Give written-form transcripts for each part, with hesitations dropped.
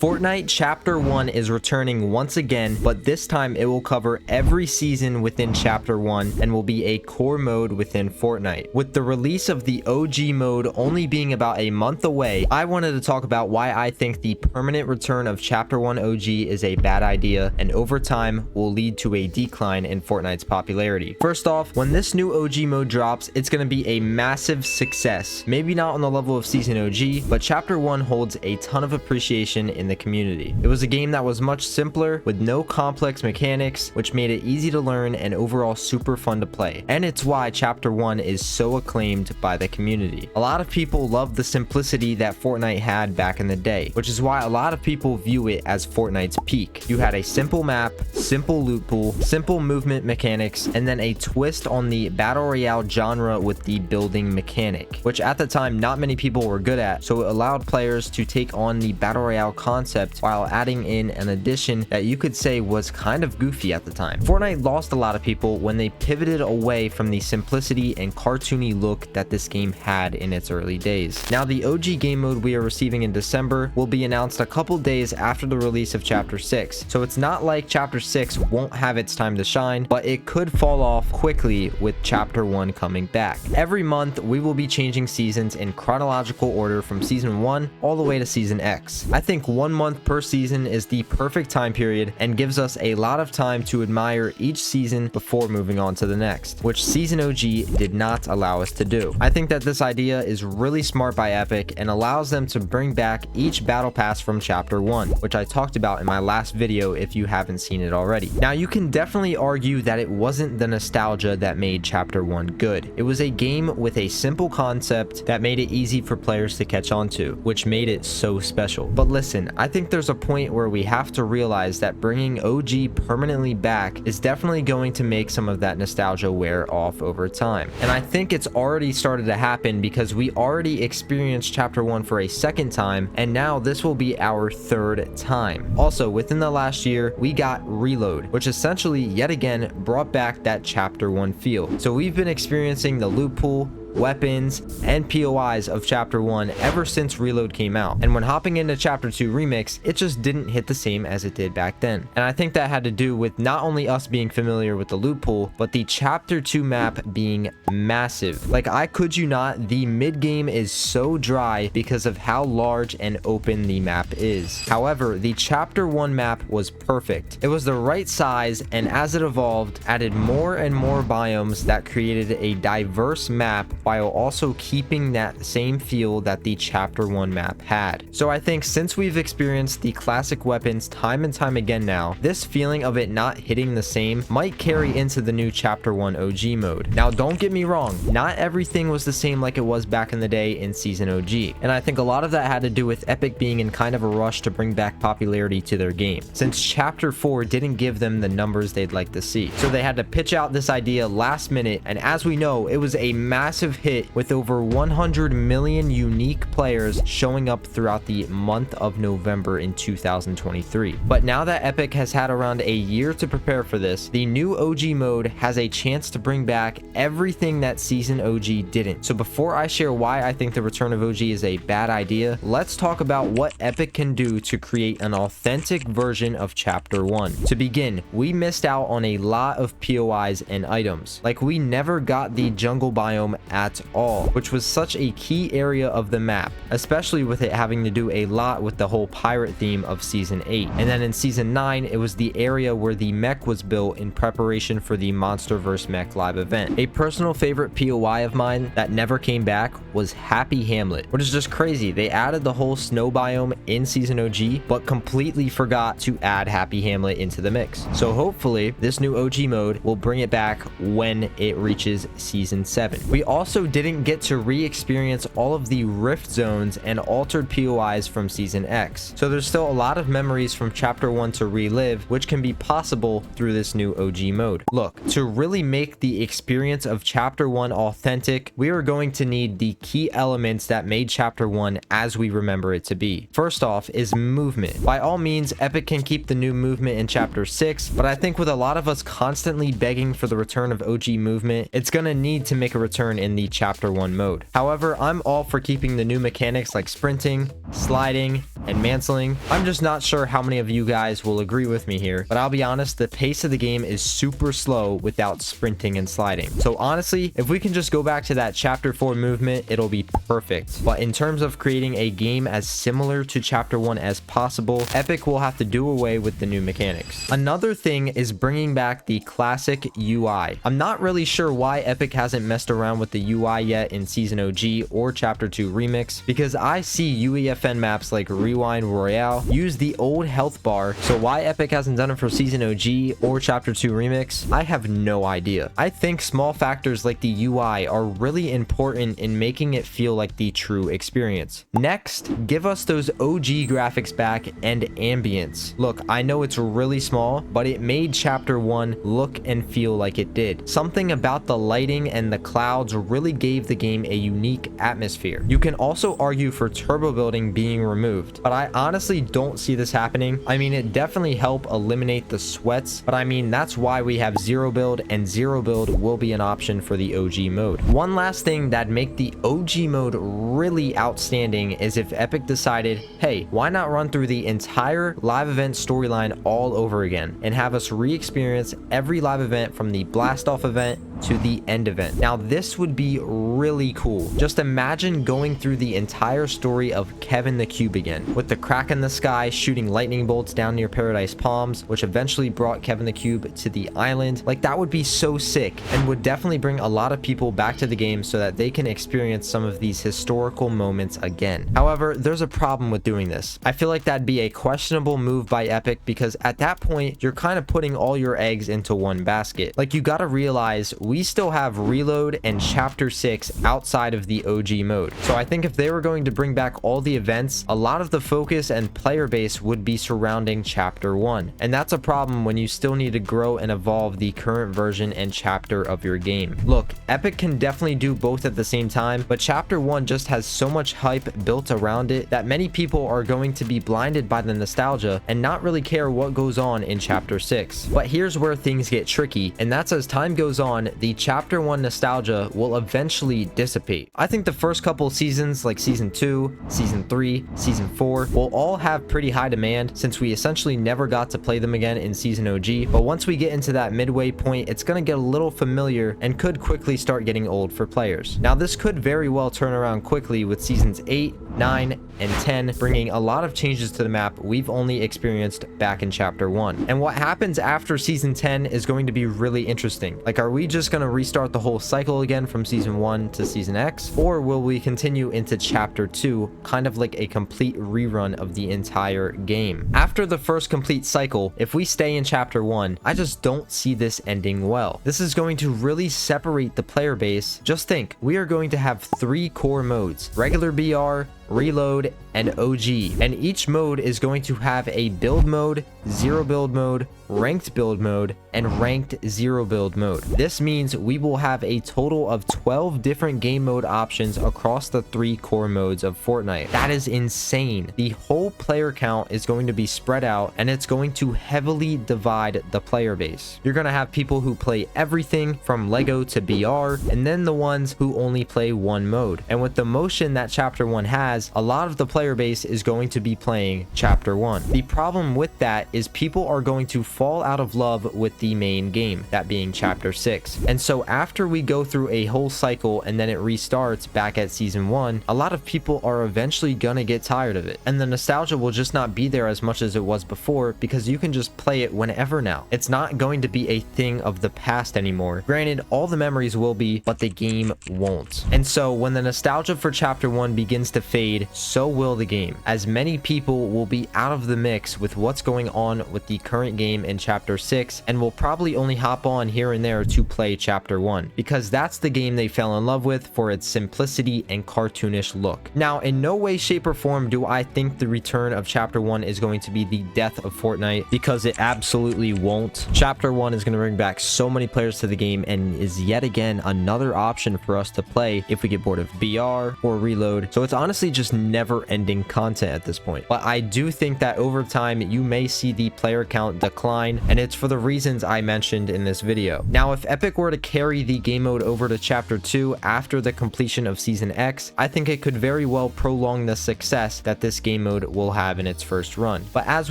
Fortnite Chapter 1 is returning once again, but this time it will cover every season within Chapter 1 and will be a core mode within Fortnite. With the release of the OG mode only being about a month away, I wanted to talk about why I think the permanent return of Chapter 1 OG is a bad idea and over time will lead to a decline in Fortnite's popularity. First off, when this new OG mode drops, it's going to be a massive success. Maybe not on the level of Season OG, but Chapter 1 holds a ton of appreciation in the community. It was a game that was much simpler with no complex mechanics, which made it easy to learn and overall super fun to play. And it's why Chapter 1 is so acclaimed by the community. A lot of people love the simplicity that Fortnite had back in the day, which is why a lot of people view it as Fortnite's peak. You had a simple map, simple loot pool, simple movement mechanics, and then a twist on the battle royale genre with the building mechanic, which at the time not many people were good at, so it allowed players to take on the battle royale concept while adding in an addition that you could say was kind of goofy at the time. Fortnite lost a lot of people when they pivoted away from the simplicity and cartoony look that this game had in its early days. Now the OG game mode we are receiving in December will be announced a couple days after the release of Chapter 6, so it's not like Chapter 6 won't have its time to shine, but it could fall off quickly with Chapter 1 coming back. Every month we will be changing seasons in chronological order from Season 1 all the way to Season X. I think 1 month per season is the perfect time period and gives us a lot of time to admire each season before moving on to the next, which Season OG did not allow us to do. I think that this idea is really smart by Epic and allows them to bring back each battle pass from Chapter 1, which I talked about in my last video if you haven't seen it already. Now you can definitely argue that it wasn't the nostalgia that made Chapter 1 good. It was a game with a simple concept that made it easy for players to catch on to, which made it so special. But listen, I think there's a point where we have to realize that bringing OG permanently back is definitely going to make some of that nostalgia wear off over time. And I think it's already started to happen because we already experienced Chapter 1 for a second time, and now this will be our third time. Also, within the last year, we got Reload, which essentially yet again brought back that Chapter 1 feel. So we've been experiencing the loot pool, weapons, and POIs of Chapter 1 ever since Reload came out, and when hopping into Chapter 2 Remix, it just didn't hit the same as it did back then. And I think that had to do with not only us being familiar with the loot pool, but the Chapter 2 map being massive. Like, I kid you not, the mid-game is so dry because of how large and open the map is. However, the Chapter 1 map was perfect. It was the right size, and as it evolved, added more and more biomes that created a diverse map while also keeping that same feel that the Chapter 1 map had. So I think since we've experienced the classic weapons time and time again now, this feeling of it not hitting the same might carry into the new Chapter 1 OG mode. Now don't get me wrong, not everything was the same like it was back in the day in Season OG, and I think a lot of that had to do with Epic being in kind of a rush to bring back popularity to their game, since Chapter 4 didn't give them the numbers they'd like to see. So they had to pitch out this idea last minute, and as we know, it was a massive hit with over 100 million unique players showing up throughout the month of November in 2023. But now that Epic has had around a year to prepare for this, the new OG mode has a chance to bring back everything that Season OG didn't. So before I share why I think the return of OG is a bad idea, let's talk about what Epic can do to create an authentic version of Chapter 1. To begin, we missed out on a lot of POIs and items. Like, we never got the jungle biome at all, which was such a key area of the map, especially with it having to do a lot with the whole pirate theme of Season 8. And then in Season 9, it was the area where the mech was built in preparation for the MonsterVerse Mech live event. A personal favorite POI of mine that never came back was Happy Hamlet, which is just crazy. They added the whole snow biome in Season OG, but completely forgot to add Happy Hamlet into the mix. So hopefully this new OG mode will bring it back when it reaches Season 7. We also didn't get to re-experience all of the rift zones and altered POIs from Season X, so there's still a lot of memories from Chapter 1 to relive, which can be possible through this new OG mode. Look, to really make the experience of Chapter 1 authentic, we are going to need the key elements that made Chapter 1 as we remember it to be. First off is movement. By all means, Epic can keep the new movement in Chapter 6, but I think with a lot of us constantly begging for the return of OG movement, it's gonna need to make a return in the Chapter 1 mode. However, I'm all for keeping the new mechanics like sprinting, sliding, and mantling. I'm just not sure how many of you guys will agree with me here, but I'll be honest, the pace of the game is super slow without sprinting and sliding. So honestly, if we can just go back to that chapter 4 movement, it'll be perfect. But in terms of creating a game as similar to chapter 1 as possible, Epic will have to do away with the new mechanics. Another thing is bringing back the classic UI. I'm not really sure why Epic hasn't messed around with the UI yet in Season OG or Chapter 2 Remix, because I see UEFN maps like Rewind Royale use the old health bar, so why Epic hasn't done it for Season OG or Chapter 2 Remix, I have no idea. I think small factors like the UI are really important in making it feel like the true experience. Next, give us those OG graphics back and ambience. Look, I know it's really small, but it made Chapter 1 look and feel like it did. Something about the lighting and the clouds really gave the game a unique atmosphere. You can also argue for turbo building being removed, but I honestly don't see this happening. I mean, it definitely helped eliminate the sweats, but I mean, that's why we have zero build, and zero build will be an option for the OG mode. One last thing that make the OG mode really outstanding is if Epic decided, hey, why not run through the entire live event storyline all over again and have us re-experience every live event from the blast off event to the end event. Now this would be really cool. Just imagine going through the entire story of Kevin the Cube again, with the crack in the sky shooting lightning bolts down near Paradise Palms, which eventually brought Kevin the Cube to the island. Like, that would be so sick and would definitely bring a lot of people back to the game so that they can experience some of these historical moments again. However, there's a problem with doing this. I feel like that'd be a questionable move by Epic, because at that point you're kind of putting all your eggs into one basket. Like, you gotta realize we still have Reload and Chapter 6 outside of the OG mode. So I think if they were going to bring back all the events, a lot of the focus and player base would be surrounding Chapter 1. And that's a problem when you still need to grow and evolve the current version and chapter of your game. Look, Epic can definitely do both at the same time, but Chapter 1 just has so much hype built around it that many people are going to be blinded by the nostalgia and not really care what goes on in Chapter 6. But here's where things get tricky, and that's as time goes on, the Chapter 1 nostalgia will eventually dissipate. I think the first couple seasons, like Season 2, Season 3, Season 4, will all have pretty high demand since we essentially never got to play them again in Season OG, but once we get into that midway point, it's gonna get a little familiar and could quickly start getting old for players. Now this could very well turn around quickly with Seasons 8, 9, and 10 bringing a lot of changes to the map we've only experienced back in Chapter 1. And what happens after Season 10 is going to be really interesting. Like, are we just going to restart the whole cycle again from Season 1 to Season X, or will we continue into Chapter 2, kind of like a complete rerun of the entire game? After the first complete cycle, if we stay in Chapter 1, I just don't see this ending well. This is going to really separate the player base. Just think, we are going to have 3 core modes: regular BR, Reload, and OG, and each mode is going to have a build mode, zero build mode, ranked build mode, and ranked zero build mode. This means we will have a total of 12 different game mode options across the 3 core modes of Fortnite. That is insane. The whole player count is going to be spread out, and it's going to heavily divide the player base. You're going to have people who play everything from Lego to BR, and then the ones who only play one mode. And with the motion that Chapter 1 has, a lot of the player base is going to be playing Chapter 1. The problem with that is people are going to fall out of love with the main game, that being Chapter 6. And so after we go through a whole cycle and then it restarts back at Season 1, a lot of people are eventually gonna get tired of it. And the nostalgia will just not be there as much as it was before, because you can just play it whenever now. It's not going to be a thing of the past anymore. Granted, all the memories will be, but the game won't. And so when the nostalgia for Chapter 1 begins to fade, so will the game, as many people will be out of the mix with what's going on with the current game in Chapter 6 and will probably only hop on here and there to play Chapter 1, because that's the game they fell in love with for its simplicity and cartoonish look. Now, in no way, shape, or form do I think the return of Chapter 1 is going to be the death of Fortnite, because it absolutely won't. Chapter 1 is going to bring back so many players to the game and is yet again another option for us to play if we get bored of BR or Reload. So it's honestly just never-ending content at this point. But I do think that over time you may see the player count decline line, and it's for the reasons I mentioned in this video. Now, if Epic were to carry the game mode over to Chapter 2 after the completion of Season X, I think it could very well prolong the success that this game mode will have in its first run. But as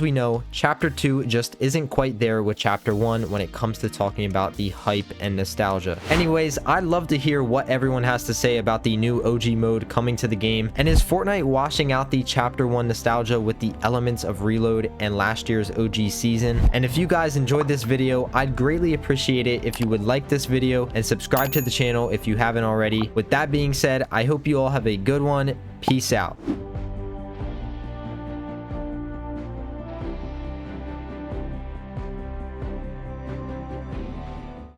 we know, Chapter 2 just isn't quite there with Chapter 1 when it comes to talking about the hype and nostalgia. Anyways, I'd love to hear what everyone has to say about the new OG mode coming to the game, and is Fortnite washing out the Chapter 1 nostalgia with the elements of Reload and last year's OG season? And if you guys enjoyed this video, I'd greatly appreciate it if you would like this video and subscribe to the channel if you haven't already. With that being said, I hope you all have a good one. Peace out.